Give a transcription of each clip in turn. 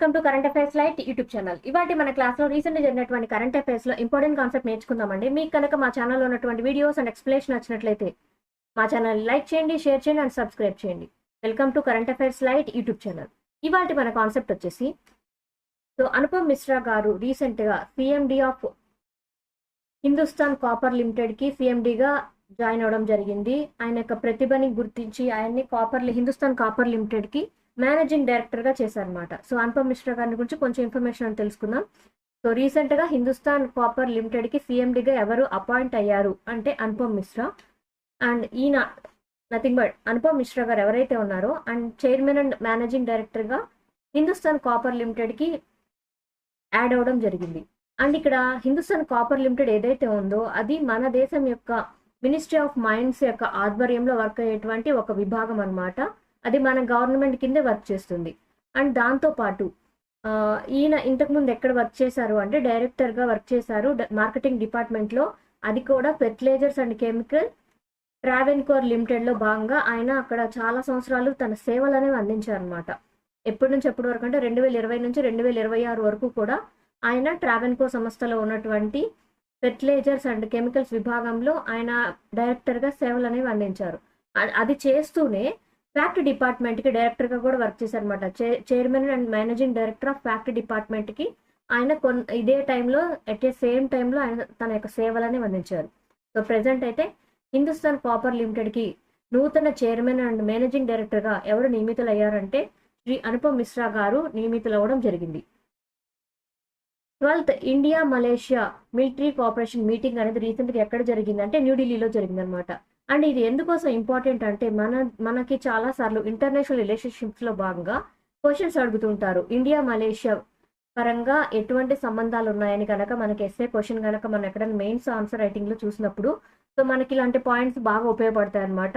Welcome to current affairs light YouTube channel. ఇవాటి మన క్లాస్లో రీసెంట్గా జరిగినటువంటి కరెంట్ అఫైర్స్లో ఇంపార్టెంట్ కాన్సెప్ట్ నేర్చుకుందామండి. మీకు కనుక మా ఛానల్లో ఉన్నటువంటి వీడియోస్ అండ్ ఎక్స్ప్లెనేషన్ నచ్చినట్లయితే మా ఛానల్ లైక్ చేయండి, షేర్ చేయండి అండ్ సబ్స్క్రైబ్ చేయండి. Welcome to current affairs light YouTube channel. ఇవాటి మన కాన్సెప్ట్ వచ్చేసి అనుపమ్ మిశ్రా గారు రీసెంట్గా సిఎండి ఆఫ్ హిందుస్థాన్ కాపర్ లిమిటెడ్కి సిఎండిగా జాయిన్ అవ్వడం జరిగింది. ఆయన యొక్క ప్రతిభని గుర్తించి ఆయన్ని హిందుస్థాన్ కాపర్ లిమిటెడ్కి మేనేజింగ్ డైరెక్టర్గా చేశారనమాట. అనుపమ్ మిశ్రా గారి గురించి కొంచెం ఇన్ఫర్మేషన్ తెలుసుకుందాం. రీసెంట్గా హిందుస్థాన్ కాపర్ లిమిటెడ్కి సిఎండిగా ఎవరు అపాయింట్ అయ్యారు అంటే అనుపమ్ మిశ్రా. అండ్ ఈయన నథింగ్ బట్ అనుపమ్ మిశ్రా గారు ఎవరైతే ఉన్నారో అండ్ చైర్మన్ అండ్ మేనేజింగ్ డైరెక్టర్గా హిందుస్థాన్ కాపర్ లిమిటెడ్కి యాడ్ అవ్వడం జరిగింది. అండ్ ఇక్కడ హిందుస్థాన్ కాపర్ లిమిటెడ్ ఏదైతే ఉందో అది మన దేశం యొక్క మినిస్ట్రీ ఆఫ్ మైన్స్ యొక్క ఆధ్వర్యంలో వర్క్ అయ్యేటువంటి ఒక విభాగం అనమాట. అది మన గవర్నమెంట్ కిందే వర్క్ చేస్తుంది. అండ్ దాంతోపాటు ఈయన ఇంతకుముందు ఎక్కడ వర్క్ చేశారు అంటే డైరెక్టర్గా వర్క్ చేశారు మార్కెటింగ్ డిపార్ట్మెంట్లో. అది కూడా ఫెర్టిలైజర్స్ అండ్ కెమికల్ ట్రావెన్కోర్ లిమిటెడ్లో భాగంగా ఆయన అక్కడ చాలా సంవత్సరాలు తన సేవలు అనేవి అందించారనమాట. ఎప్పటి నుంచి ఎప్పటి వరకు అంటే 2020 నుంచి 2026 వరకు కూడా ఆయన ట్రావెన్కో సంస్థలో ఉన్నటువంటి ఫెర్టిలైజర్స్ అండ్ కెమికల్స్ విభాగంలో ఆయన డైరెక్టర్గా సేవలు అనేవి అందించారు. అది చేస్తూనే ఫ్యాక్టరీ డిపార్ట్మెంట్కి డైరెక్టర్గా కూడా వర్క్ చేశారనమాట. Chairman and managing director of factory డిపార్ట్మెంట్కి ఆయన ఇదే టైంలో అట్ ఏ సేమ్ టైంలో ఆయన తన యొక్క సేవలు అనేవి అందించారు. ప్రెసెంట్ అయితే హిందుస్థాన్ కాపర్ లిమిటెడ్కి నూతన చైర్మన్ అండ్ మేనేజింగ్ డైరెక్టర్గా ఎవరు నియమితులయ్యారంటే శ్రీ అనుపమ్ మిశ్రా గారు నియమితులవ్వడం జరిగింది. 12th India Malaysia military cooperation meeting అనేది రీసెంట్గా ఎక్కడ జరిగిందంటే న్యూఢిల్లీలో జరిగిందనమాట. అండ్ ఇది ఎందుకోసం ఇంపార్టెంట్ అంటే మనకి చాలాసార్లు ఇంటర్నేషనల్ రిలేషన్షిప్స్లో భాగంగా క్వశ్చన్స్ అడుగుతుంటారు. ఇండియా మలేషియా పరంగా ఎటువంటి సంబంధాలు ఉన్నాయని కనుక మనకి ఎస్ఏ క్వశ్చన్ కనుక మనం ఎక్కడైనా మెయిన్స్ ఆన్సర్ రైటింగ్లో చూసినప్పుడు మనకి ఇలాంటి పాయింట్స్ బాగా ఉపయోగపడతాయి అనమాట.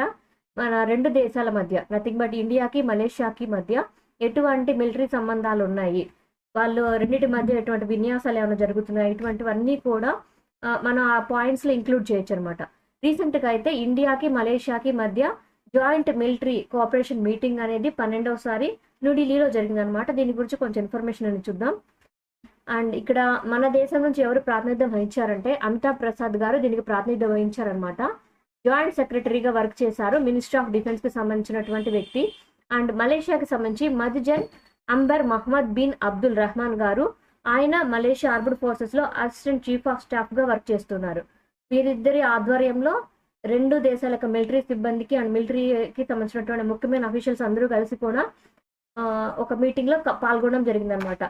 మన రెండు దేశాల మధ్య నథింగ్ బట్ ఇండియాకి మలేషియాకి మధ్య ఎటువంటి మిలిటరీ సంబంధాలు ఉన్నాయి, వాళ్ళు రెండింటి మధ్య ఎటువంటి విన్యాసాలు ఏమైనా జరుగుతున్నాయి, ఇటువంటివన్నీ కూడా మనం ఆ పాయింట్స్లో ఇంక్లూడ్ చేయొచ్చు అనమాట. రీసెంట్గా అయితే ఇండియాకి మలేషియాకి మధ్య జాయింట్ మిలిటరీ కోఆపరేషన్ మీటింగ్ అనేది 12వసారి న్యూఢిల్లీలో జరిగిందనమాట. దీని గురించి కొంచెం ఇన్ఫర్మేషన్ అని చూద్దాం. అండ్ ఇక్కడ మన దేశం నుంచి ఎవరు ప్రాతినిధ్యం వహించారంటే అమితాబ్ ప్రసాద్ గారు దీనికి ప్రాతినిధ్యం వహించారనమాట. జాయింట్ సెక్రటరీగా వర్క్ చేశారు, మినిస్ట్రీ ఆఫ్ డిఫెన్స్కి సంబంధించినటువంటి వ్యక్తి. అండ్ మలేషియాకి సంబంధించి Madzan Ambar Mohammad bin Abdul Rahman గారు, ఆయన మలేషియా ఆర్మ్డ్ ఫోర్సెస్లో అసిస్టెంట్ చీఫ్ ఆఫ్ స్టాఫ్గా వర్క్ చేస్తున్నారు. వీరిద్దరి ఆధ్వర్యంలో రెండు దేశాల యొక్క మిలిటరీ సిబ్బందికి అండ్ మిలిటరీకి సంబంధించినటువంటి ముఖ్యమైన అఫీషియల్స్ అందరూ కలిసి కూడా ఒక మీటింగ్లో పాల్గొనడం జరిగిందనమాట.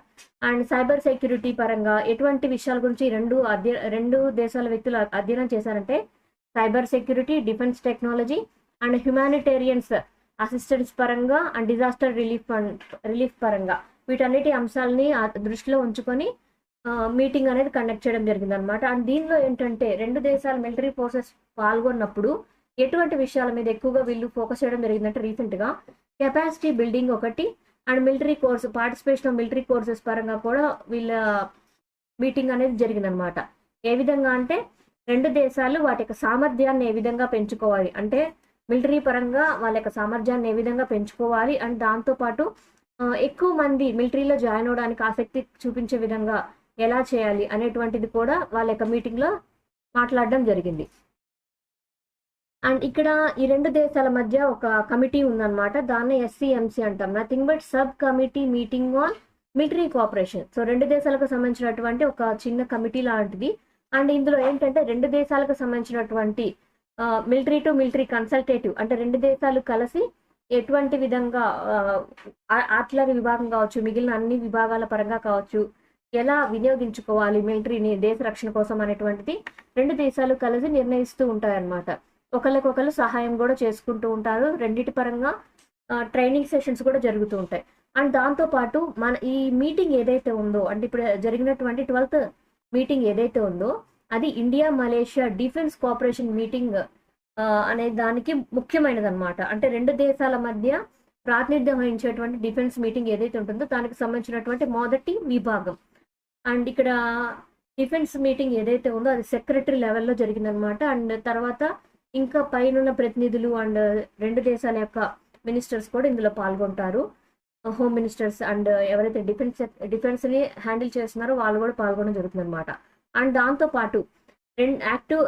అండ్ సైబర్ సెక్యూరిటీ పరంగా ఎటువంటి విషయాల గురించి రెండు దేశాల వ్యక్తులు అధ్యయనం చేశారంటే cyber security, defence technology and humanitarians assistance పరంగా అండ్ డిజాస్టర్ రిలీఫ్ పరంగా వీటన్నిటి అంశాలని దృష్టిలో ఉంచుకొని మీటింగ్ అనేది కండక్ట్ చేయడం జరిగిందనమాట. అండ్ దీనిలో ఏంటంటే రెండు దేశాల మిలిటరీ ఫోర్సెస్ పాల్గొన్నప్పుడు ఎటువంటి విషయాల మీద ఎక్కువగా వీళ్ళు ఫోకస్ చేయడం జరిగిందంటే రీసెంట్గా కెపాసిటీ బిల్డింగ్ ఒకటి and military participation of military courses పరంగా కూడా వీళ్ళ మీటింగ్ అనేది జరిగిందనమాట. ఏ విధంగా అంటే రెండు దేశాలు వాటి యొక్క సామర్థ్యాన్ని ఏ విధంగా పెంచుకోవాలి అంటే మిలిటరీ పరంగా వాళ్ళ యొక్క సామర్థ్యాన్ని ఏ విధంగా పెంచుకోవాలి అండ్ దాంతోపాటు ఎక్కువ మంది మిలిటరీలో జాయిన్ అవడానికి ఆసక్తి చూపించే విధంగా ఎలా చేయాలి అనేటువంటిది కూడా వాళ్ళ యొక్క మీటింగ్లో మాట్లాడడం జరిగింది. అండ్ ఇక్కడ ఈ రెండు దేశాల మధ్య ఒక కమిటీ ఉందన్నమాట, దాన్ని SCMC అంటాం, nothing but sub committee meeting on military cooperation. రెండు దేశాలకు సంబంధించినటువంటి ఒక చిన్న కమిటీ లాంటిది. అండ్ ఇందులో ఏంటంటే రెండు దేశాలకు సంబంధించినటువంటి మిలిటరీ టు మిలిటరీ కన్సల్టేటివ్ అంటే రెండు దేశాలు కలిసి ఎటువంటి విధంగా ఆర్టిలరీ విభాగం కావచ్చు, మిగిలిన అన్ని విభాగాల పరంగా కావచ్చు, ఎలా వినియోగించుకోవాలి మిలిటరీని దేశ రక్షణ కోసం అనేటువంటిది రెండు దేశాలు కలిసి నిర్ణయిస్తూ ఉంటాయన్నమాట. ఒకరికొకరు సహాయం కూడా చేసుకుంటూ ఉంటారు. రెండింటి పరంగా ట్రైనింగ్ సెషన్స్ కూడా జరుగుతూ ఉంటాయి. అండ్ దాంతోపాటు మన ఈ మీటింగ్ ఏదైతే ఉందో అంటే ఇప్పుడు జరిగినటువంటి 12th మీటింగ్ ఏదైతే ఉందో అది India Malaysia defence cooperation meeting అనే దానికి ముఖ్యమైనది అనమాట. అంటే రెండు దేశాల మధ్య ప్రాతినిధ్యం వహించేటువంటి డిఫెన్స్ మీటింగ్ ఏదైతే ఉంటుందో దానికి సంబంధించినటువంటి మొదటి విభాగం. అండ్ ఇక్కడ డిఫెన్స్ మీటింగ్ ఏదైతే ఉందో అది సెక్రటరీ లెవెల్లో జరిగిందనమాట. అండ్ తర్వాత ఇంకా పైన ప్రతినిధులు అండ్ రెండు దేశాల యొక్క మినిస్టర్స్ కూడా ఇందులో పాల్గొంటారు. హోమ్ మినిస్టర్స్ అండ్ ఎవరైతే డిఫెన్స్ని హ్యాండిల్ చేస్తున్నారో వాళ్ళు కూడా పాల్గొనడం జరుగుతుంది అనమాట. అండ్ దాంతోపాటు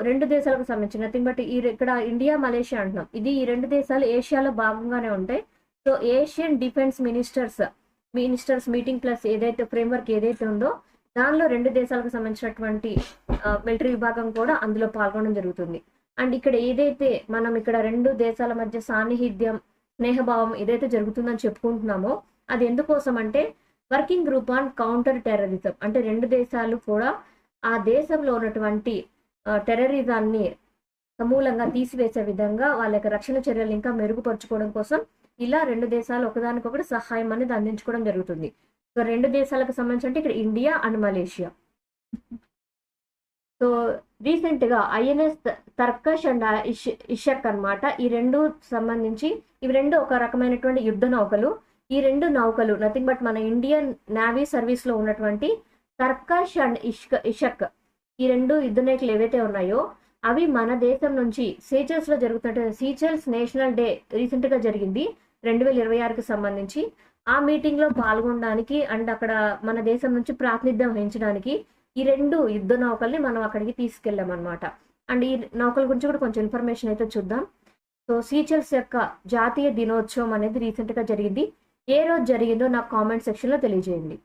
రెండు దేశాలకు సంబంధించి నథింగ్ బట్ ఇక్కడ ఇండియా మలేషియా అంటున్నాం. ఇది ఈ రెండు దేశాలు ఏషియాలో భాగంగానే ఉంటాయి. So Asian defence ministers meeting plus ఏదైతే ఫ్రేమ్వర్క్ ఏదైతే ఉందో దానిలో రెండు దేశాలకు సంబంధించినటువంటి మిలిటరీ విభాగం కూడా అందులో పాల్గొనడం జరుగుతుంది. అండ్ ఇక్కడ ఏదైతే మనం ఇక్కడ రెండు దేశాల మధ్య సాన్నిహిత్యం స్నేహభావం ఏదైతే జరుగుతుందని చెప్పుకుంటున్నామో అది ఎందుకోసం అంటే working group on counter terrorism, అంటే రెండు దేశాలు కూడా ఆ దేశంలో ఉన్నటువంటి టెర్రరిజాన్ని సమూలంగా తీసివేసే విధంగా వాళ్ళ యొక్క రక్షణ చర్యలు ఇంకా మెరుగుపరుచుకోవడం కోసం ఇలా రెండు దేశాలు ఒకదానికొకటి సహాయం అనేది అందించుకోవడం జరుగుతుంది. సో రెండు దేశాలకు సంబంధించి అంటే ఇక్కడ India and Malaysia. So recent గా ఐఎన్ఎస్ తర్కష్ అండ్ ఇషక్ అన్నమాట, ఈ రెండు సంబంధించి ఇవి రెండు ఒక రకమైనటువంటి యుద్ధ నౌకలు. ఈ రెండు నౌకలు నథింగ్ బట్ మన ఇండియన్ నేవీ సర్వీస్ లో ఉన్నటువంటి తర్కష్ అండ్ ఇషక్ ఈ రెండు యుద్ధ నౌకలు ఏవైతే ఉన్నాయో అవి మన దేశం నుంచి సీచెల్స్ లో జరుగుతున్న సీచెల్స్ నేషనల్ డే రీసెంట్ గా జరిగింది 2026కి సంబంధించి. ఆ మీటింగ్ లో పాల్గొనడానికి అండ్ అక్కడ మన దేశం నుంచి ప్రాతినిధ్యం వహించడానికి ఈ రెండు యుద్ధ నౌకల్ని మనం అక్కడికి తీసుకెళ్ళాం అనమాట. అండ్ ఈ నౌకల గురించి కూడా కొంచెం ఇన్ఫర్మేషన్ అయితే చూద్దాం. సో సీచెల్స్ యొక్క జాతీయ దినోత్సవం అనేది రీసెంట్ గా జరిగింది. ఏ రోజు జరిగిందో నాకు కామెంట్ సెక్షన్ లో తెలియజేయండి.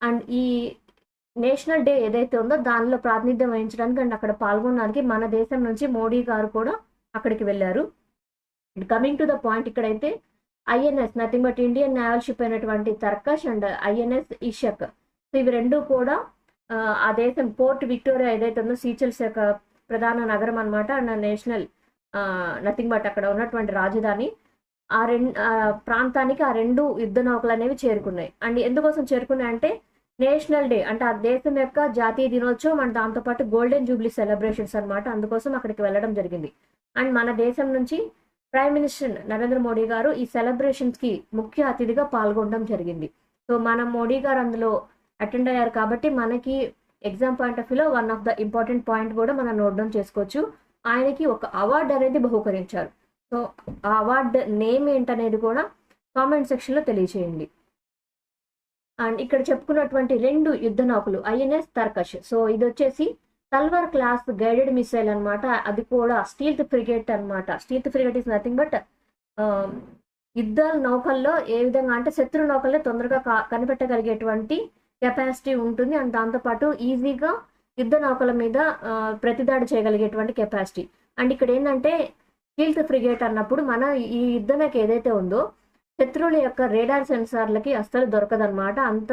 అండ్ ఈ నేషనల్ డే ఏదైతే ఉందో దానిలో ప్రాతినిధ్యం వహించడానికి అండ్ అక్కడ పాల్గొనడానికి మన దేశం నుంచి మోడీ గారు కూడా అక్కడికి వెళ్ళారు. కమింగ్ టు ద పాయింట్, ఇక్కడైతే INS nothing but Indian naval ship అయినటువంటి తర్కష్ అండ్ ఐఎన్ఎస్ ఇషక్, సో ఇవి రెండు కూడా ఆ దేశం పోర్ట్ విక్టోరియా ఏదైతే ఉందో సీచెల్స్ యొక్క ప్రధాన నగరం అనమాట అండ్ నేషనల్ నథింగ్ బట్ అక్కడ ఉన్నటువంటి రాజధాని ఆ ప్రాంతానికి ఆ రెండు యుద్ధ నౌకలు అనేవి చేరుకున్నాయి. అండ్ ఎందుకోసం చేరుకున్నాయి అంటే నేషనల్ డే అంటే ఆ దేశం యొక్క జాతీయ దినోత్సవం అండ్ దాంతోపాటు గోల్డెన్ జూబ్లీ సెలబ్రేషన్స్ అనమాట, అందుకోసం అక్కడికి వెళ్ళడం జరిగింది. అండ్ మన దేశం నుంచి ప్రైమ్ మినిస్టర్ నరేంద్ర మోడీ గారు ఈ సెలబ్రేషన్స్ కి ముఖ్య అతిథిగా పాల్గొనడం జరిగింది. సో మన మోడీ గారు అందులో అటెండ్ అయ్యారు కాబట్టి మనకి ఎగ్జామ్ పాయింట్ ఆఫ్ వ్యూలో one of the important point కూడా మనం నోట్ డౌన్ చేసుకోవచ్చు. ఆయనకి ఒక అవార్డు అనేది బహుకరించారు. సో ఆ అవార్డు నేమ్ ఏంటనేది కూడా కామెంట్ సెక్షన్ లో తెలియచేయండి. అండ్ ఇక్కడ చెప్పుకున్నటువంటి రెండు యుద్ధ నౌకలు ఐఎన్ఎస్ తర్కష్, సో ఇది వచ్చేసి తల్వార్ క్లాస్ గైడెడ్ మిసైల్ అనమాట, అది కూడా స్టీల్త్ ఫ్రిగేట్ అనమాట. Stealth frigate is nothing but యుద్ధ నౌకల్లో ఏ విధంగా అంటే శత్రు నౌకల్లో తొందరగా కనిపెట్టగలిగేటువంటి కెపాసిటీ ఉంటుంది అండ్ దాంతోపాటు ఈజీగా యుద్ధ నౌకల మీద ప్రతిదాడి చేయగలిగేటువంటి కెపాసిటీ. అండ్ ఇక్కడ ఏంటంటే స్టీల్త్ ఫ్రిగేట్ అన్నప్పుడు మన ఈ యుద్ధ నౌక ఏదైతే ఉందో శత్రువుల యొక్క రేడార్ సెన్సార్లకి అస్సలు దొరకదన్నమాట, అంత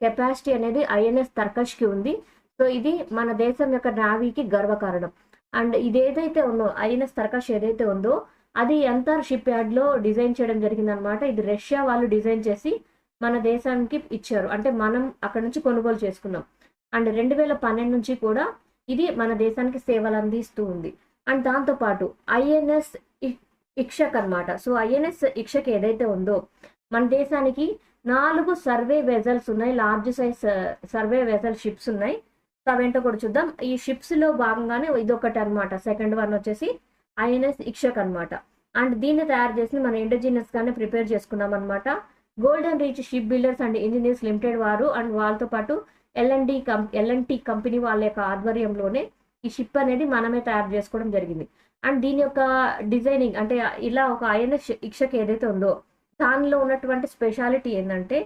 కెపాసిటీ అనేది ఐఎన్ఎస్ తర్కష్కి ఉంది. సో ఇది మన దేశం యొక్క నావీకి గర్వకారణం. అండ్ ఇది ఏదైతే ఉందో ఐఎన్ఎస్ తర్కష్ ఏదైతే ఉందో అది ఎంతార్ షిప్ యార్డ్ లో డిజైన్ చేయడం జరిగిందనమాట. ఇది రష్యా వాళ్ళు డిజైన్ చేసి మన దేశానికి ఇచ్చారు, అంటే మనం అక్కడ నుంచి కొనుగోలు చేసుకున్నాం. అండ్ 2012 నుంచి కూడా ఇది మన దేశానికి సేవలు అందిస్తూ ఉంది. అండ్ దాంతోపాటు ఐఎన్ఎస్ ఇక్షక్ అనమాట. సో ఐఎన్ఎస్ ఇక్షక్ ఏదైతే ఉందో మన దేశానికి 4 సర్వే వెజల్స్ ఉన్నాయి, large size survey vessel ships ఉన్నాయి. సో అవేంటో కూడా చూద్దాం. ఈ షిప్స్ లో భాగంగానే ఇదొకటి అనమాట. సెకండ్ వన్ వచ్చేసి ఐఎన్ఎస్ ఇక్షక్ అనమాట. అండ్ దీన్ని తయారు చేసి మన ఇండిజినియస్ గానే ప్రిపేర్ చేసుకున్నాం అనమాట. Golden reach ship builders and engineers limited వారు అండ్ వాళ్ళతో పాటు ఎల్ఎన్టీ కంపెనీ వాళ్ళ యొక్క ఆధ్వర్యంలోనే ఈ షిప్ అనేది మనమే తయారు చేసుకోవడం జరిగింది. అండ్ దీని యొక్క డిజైనింగ్ అంటే ఇలా ఒక ఐఎన్ఎస్ ఇక్షక్ ఏదైతే ఉందో దానిలో ఉన్నటువంటి స్పెషాలిటీ ఏంటంటే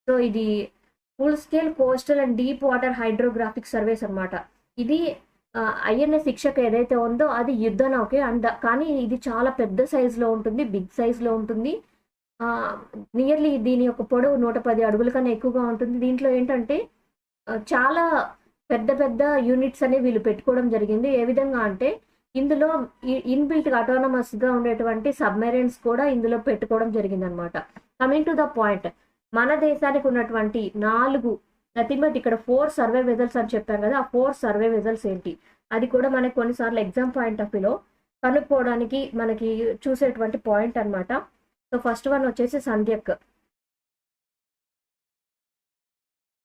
సో ఇది full scale coastal and deep water hydrographic surveys అనమాట. ఇది ఐఎన్ఎస్ ఇక్షక్ ఏదైతే ఉందో అది యుద్ధ నౌకే అండ్ కానీ ఇది చాలా పెద్ద సైజులో ఉంటుంది, బిగ్ సైజులో ఉంటుంది. నియర్లీ దీని యొక్క పొడవు 110 అడుగుల కన్నా ఎక్కువగా ఉంటుంది. దీంట్లో ఏంటంటే చాలా పెద్ద పెద్ద యూనిట్స్ అనేవి వీళ్ళు పెట్టుకోవడం జరిగింది. ఏ విధంగా అంటే ఇందులో ఇన్బిల్ట్ అటానమస్ గా ఉండేటువంటి సబ్మెరైన్స్ కూడా ఇందులో పెట్టుకోవడం జరిగింది అనమాట. కమింగ్ టు ద పాయింట్, మన దేశానికి ఉన్నటువంటి 4 నథింగ్ బట్ ఇక్కడ 4 సర్వే వెజల్స్ అని చెప్పాం కదా, ఆ 4 సర్వే వెజల్స్ ఏంటి అది కూడా మనకి కొన్నిసార్లు ఎగ్జామ్ పాయింట్ ఆఫ్ వ్యూలో కనుక్కోవడానికి మనకి చూసేటువంటి పాయింట్ అనమాట. సో ఫస్ట్ వన్ వచ్చేసి సంధ్యక్.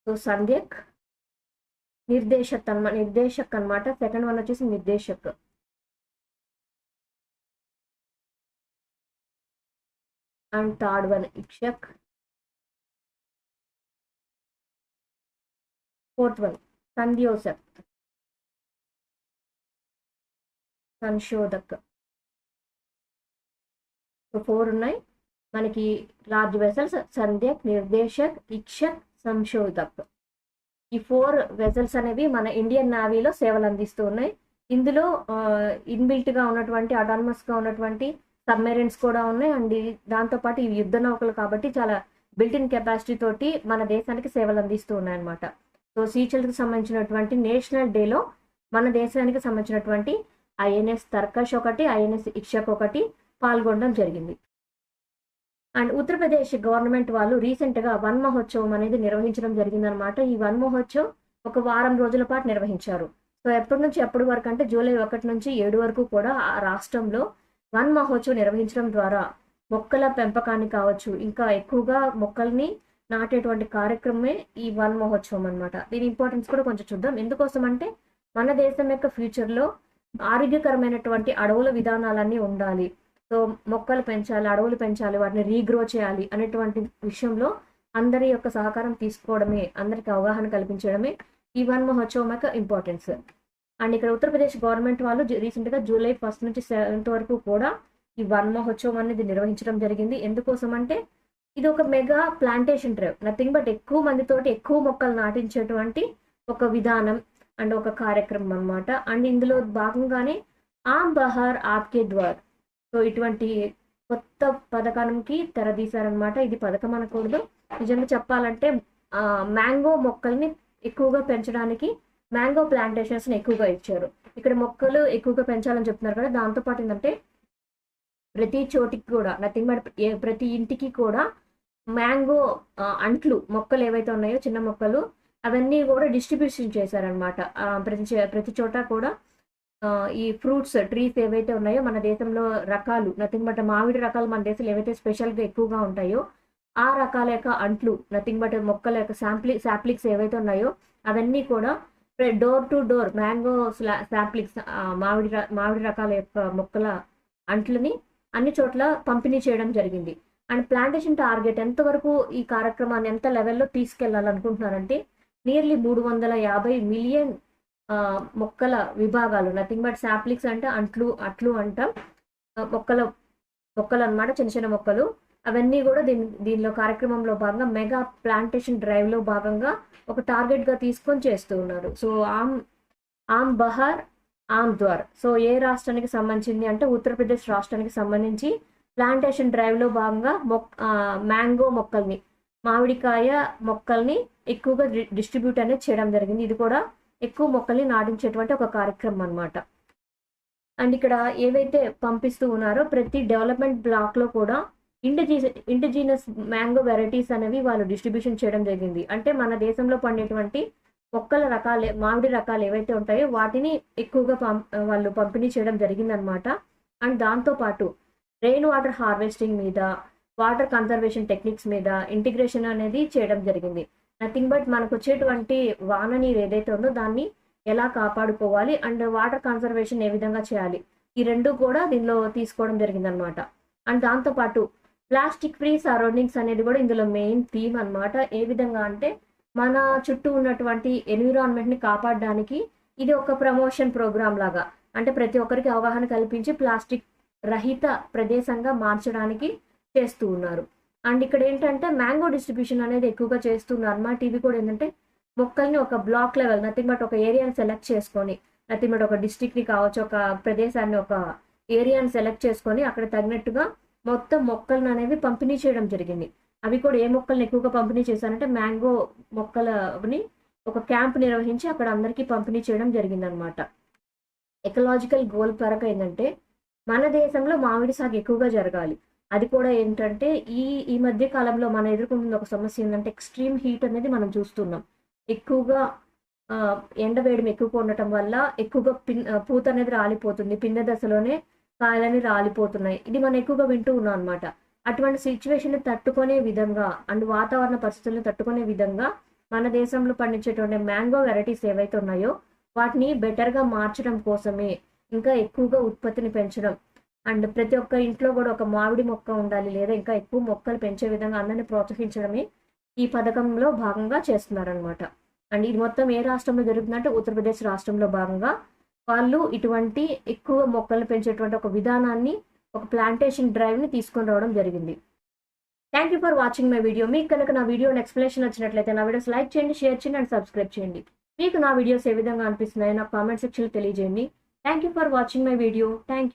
సో సంధ్యక్ నిర్దేశక్ అనమాట. సెకండ్ వన్ వచ్చేసి Nirdeshak. And third one Ikshak, fourth one Sanshodhak. So 4 ఉన్నాయి మనకి లార్జ్ వెసల్స్: సంధ్యక్, నిర్దేశక్, ఇక్షక్, సంశోధక్. ఈ 4 వెసల్స్ అనేవి మన ఇండియన్ నేవీలో సేవలు అందిస్తూ ఉన్నాయి. ఇందులో ఇన్బిల్ట్గా ఉన్నటువంటి అటానమస్గా ఉన్నటువంటి సబ్మెరైన్స్ కూడా ఉన్నాయి. అండ్ దాంతోపాటు ఇవి యుద్ధ నౌకలు కాబట్టి చాలా బిల్ట్-ఇన్ కెపాసిటీ తోటి మన దేశానికి సేవలు అందిస్తూ ఉన్నాయి అన్నమాట. సో సీచల్కి సంబంధించినటువంటి నేషనల్ డేలో మన దేశానికి సంబంధించినటువంటి ఐఎన్ఎస్ తర్కష్ ఒకటి, ఐఎన్ఎస్ ఇక్షక్ ఒకటి పాల్గొనడం జరిగింది. అండ్ ఉత్తరప్రదేశ్ గవర్నమెంట్ వాళ్ళు రీసెంట్గా వన్ మహోత్సవం అనేది నిర్వహించడం జరిగిందనమాట. ఈ వన్ మహోత్సవం ఒక వారం రోజుల పాటు నిర్వహించారు. సో ఎప్పటి నుంచి ఎప్పటి వరకు అంటే జూలై 1 నుంచి 7 వరకు కూడా ఆ రాష్ట్రంలో వన్ మహోత్సవం నిర్వహించడం ద్వారా మొక్కల పెంపకాన్ని కావచ్చు, ఇంకా ఎక్కువగా మొక్కల్ని నాటేటువంటి కార్యక్రమమే ఈ వన్ మహోత్సవం అనమాట. దీని ఇంపార్టెన్స్ కూడా కొంచెం చూద్దాం. ఎందుకోసం అంటే మన దేశం యొక్క ఫ్యూచర్లో ఆరోగ్యకరమైనటువంటి అడవుల విధానాలన్నీ ఉండాలి. సో మొక్కలు పెంచాలి, అడవులు పెంచాలి, వాటిని రీగ్రో చేయాలి అనేటువంటి విషయంలో అందరి యొక్క సహకారం తీసుకోవడమే, అందరికి అవగాహన కల్పించడమే ఈ వన్ మహోత్సవం యొక్క ఇంపార్టెన్స్. అండ్ ఇక్కడ ఉత్తరప్రదేశ్ గవర్నమెంట్ వాళ్ళు రీసెంట్గా జూలై 1 నుంచి 7 వరకు కూడా ఈ వన్ మహోత్సవం అనేది నిర్వహించడం జరిగింది. ఎందుకోసం అంటే ఇది ఒక mega plantation drive, nothing but ఎక్కువ మందితోటి ఎక్కువ మొక్కలు నాటించేటువంటి ఒక విధానం అండ్ ఒక కార్యక్రమం అన్నమాట. అండ్ ఇందులో భాగంగానే ఆమ్ బహార్ ఆప్కే ద్వార్, సో ఇటువంటి కొత్త పథకానికి తెరదీశారనమాట. ఇది పథకం అనకూడదు, నిజంగా చెప్పాలంటే మ్యాంగో మొక్కల్ని ఎక్కువగా పెంచడానికి మ్యాంగో ప్లాంటేషన్స్ని ఎక్కువగా ఇచ్చారు. ఇక్కడ మొక్కలు ఎక్కువగా పెంచాలని చెప్తున్నారు కదా, దాంతోపాటు ఏంటంటే ప్రతి చోటికి కూడా నథింగ్ బట్ ప్రతి ఇంటికి కూడా మ్యాంగో అంట్లు మొక్కలు ఏవైతే ఉన్నాయో చిన్న మొక్కలు అవన్నీ కూడా డిస్ట్రిబ్యూషన్ చేశారనమాట. ప్రతి చోట కూడా ఈ ఫ్రూట్స్ ట్రీస్ ఏవైతే ఉన్నాయో మన దేశంలో రకాలు నథింగ్ బట్ మామిడి రకాలు మన దేశంలో ఏవైతే స్పెషల్గా ఎక్కువగా ఉంటాయో ఆ రకాల యొక్క అంట్లు నథింగ్ బట్ మొక్కల యొక్క శాప్లిక్స్ ఏవైతే ఉన్నాయో అవన్నీ కూడా డోర్ టు డోర్ మ్యాంగో శాప్లిక్స్ మామిడి రకాల యొక్క మొక్కల అంట్లని అన్ని చోట్ల పంపిణీ చేయడం జరిగింది. అండ్ ప్లాంటేషన్ టార్గెట్ ఎంతవరకు ఈ కార్యక్రమాన్ని ఎంత లెవెల్లో తీసుకెళ్లాలనుకుంటున్నారంటే నియర్లీ 350 మిలియన్ మొక్కల విభాగాలు, నథింగ్ బట్ శాప్లిక్స్ అంటే అట్లు అంటాం, మొక్కలు అన్నమాట, చిన్న చిన్న మొక్కలు. అవన్నీ కూడా దీనిలో కార్యక్రమంలో భాగంగా మెగా ప్లాంటేషన్ డ్రైవ్లో భాగంగా ఒక టార్గెట్గా తీసుకొని చేస్తూ ఉన్నారు. సో ఆమ్ బహార్ ఆమ్ ద్వార్, సో ఏ రాష్ట్రానికి సంబంధించింది అంటే ఉత్తరప్రదేశ్ రాష్ట్రానికి సంబంధించి ప్లాంటేషన్ డ్రైవ్లో భాగంగా మ్యాంగో మొక్కల్ని, మామిడికాయ మొక్కల్ని ఎక్కువగా డిస్ట్రిబ్యూట్ అనేది చేయడం జరిగింది. ఇది కూడా ఎక్కువ మొక్కల్ని నాటించేటువంటి ఒక కార్యక్రమం అనమాట. అండ్ ఇక్కడ ఏవైతే పంపిస్తూ ఉన్నారో ప్రతి డెవలప్మెంట్ బ్లాక్లో కూడా ఇండిజినస్ మ్యాంగో వెరైటీస్ అనేవి వాళ్ళు డిస్ట్రిబ్యూషన్ చేయడం జరిగింది. అంటే మన దేశంలో పండేటువంటి మొక్కల రకాలు, మామిడి రకాలు ఏవైతే ఉంటాయో వాటిని ఎక్కువగా వాళ్ళు పంపిణీ చేయడం జరిగిందనమాట. అండ్ దాంతోపాటు రెయిన్ వాటర్ హార్వెస్టింగ్ మీద, వాటర్ కన్జర్వేషన్ టెక్నిక్స్ మీద ఇంటిగ్రేషన్ అనేది చేయడం జరిగింది. నథింగ్ బట్ మనకు వచ్చేటువంటి వాన నీరు ఏదైతే ఉందో దాన్ని ఎలా కాపాడుకోవాలి అండ్ వాటర్ కన్జర్వేషన్ ఏ విధంగా చేయాలి, ఈ రెండు కూడా దీనిలో తీసుకోవడం జరిగిందనమాట. అండ్ దాంతోపాటు ప్లాస్టిక్ ఫ్రీ సరౌండింగ్స్ అనేది కూడా ఇందులో మెయిన్ థీమ్ అనమాట. ఏ విధంగా అంటే మన చుట్టూ ఉన్నటువంటి ఎన్విరాన్మెంట్ని కాపాడడానికి ఇది ఒక ప్రమోషన్ ప్రోగ్రామ్ లాగా, అంటే ప్రతి ఒక్కరికి అవగాహన కల్పించి ప్లాస్టిక్ రహిత ప్రదేశంగా మార్చడానికి చేస్తూ ఉన్నారు. అండ్ ఇక్కడ ఏంటంటే మ్యాంగో డిస్ట్రిబ్యూషన్ అనేది ఎక్కువగా చేస్తున్నారు అన్నమాట. ఇవి కూడా ఏంటంటే మొక్కల్ని ఒక బ్లాక్ లెవెల్ నథింగ్ బట్ ఒక ఏరియాని సెలెక్ట్ చేసుకొని, నథింగ్ బట్ ఒక డిస్ట్రిక్ట్ని కావచ్చు, ఒక ప్రదేశాన్ని, ఒక ఏరియాని సెలెక్ట్ చేసుకొని అక్కడ తగినట్టుగా మొత్తం మొక్కలను అనేవి పంపిణీ చేయడం జరిగింది. అవి కూడా ఏ మొక్కలను ఎక్కువగా పంపిణీ చేశారంటే మ్యాంగో మొక్కలని ఒక క్యాంప్ నిర్వహించి అక్కడ అందరికీ పంపిణీ చేయడం జరిగిందనమాట. ఎకలాజికల్ గోల్ పరంగా ఏంటంటే మన దేశంలో మామిడి సాగు ఎక్కువగా జరగాలి. అది కూడా ఏంటంటే ఈ మధ్య కాలంలో మనం ఎదుర్కొంటున్న ఒక సమస్య ఏంటంటే ఎక్స్ట్రీమ్ హీట్ అనేది మనం చూస్తున్నాం. ఎక్కువగా ఎండ వేడిమి ఎక్కువగా ఉండటం వల్ల ఎక్కువగా పూత అనేది రాలిపోతుంది, పిందె దశలోనే కాయలని రాలిపోతున్నాయి. ఇది మనం ఎక్కువగా వింటూ ఉన్నాం అనమాట. అటువంటి సిచ్యువేషన్ తట్టుకునే విధంగా అండ్ వాతావరణ పరిస్థితులను తట్టుకునే విధంగా మన దేశంలో పండించేటువంటి మ్యాంగో వెరైటీస్ ఏవైతే ఉన్నాయో వాటిని బెటర్గా మార్చడం కోసమే, ఇంకా ఎక్కువగా ఉత్పత్తిని పెంచడం అండ్ ప్రతి ఒక్క ఇంట్లో కూడా ఒక మామిడి మొక్క ఉండాలి, లేదా ఇంకా ఎక్కువ మొక్కలు పెంచే విధంగా అందరిని ప్రోత్సహించడమే ఈ పథకంలో భాగంగా చేస్తున్నారనమాట. అండ్ ఇది మొత్తం ఏ రాష్ట్రంలో జరుగుతుందంటే ఉత్తరప్రదేశ్ రాష్ట్రంలో భాగంగా వాళ్ళు ఇటువంటి ఎక్కువ మొక్కలు పెంచేటువంటి ఒక విధానాన్ని, ఒక ప్లాంటేషన్ డ్రైవ్ని తీసుకొని రావడం జరిగింది. Thank you for watching my video. మీకు కనుక నా వీడియో ఎక్స్ప్లెనేషన్ నచ్చినట్లయితే నా వీడియోస్ లైక్ చేయండి, షేర్ చేయండి అండ్ సబ్స్క్రైబ్ చేయండి. మీకు నా వీడియోస్ ఏ విధంగా అనిపిస్తున్నాయో నాకు కామెంట్ సెక్షన్లో తెలియజేయండి. Thank you for watching my video. Thank you.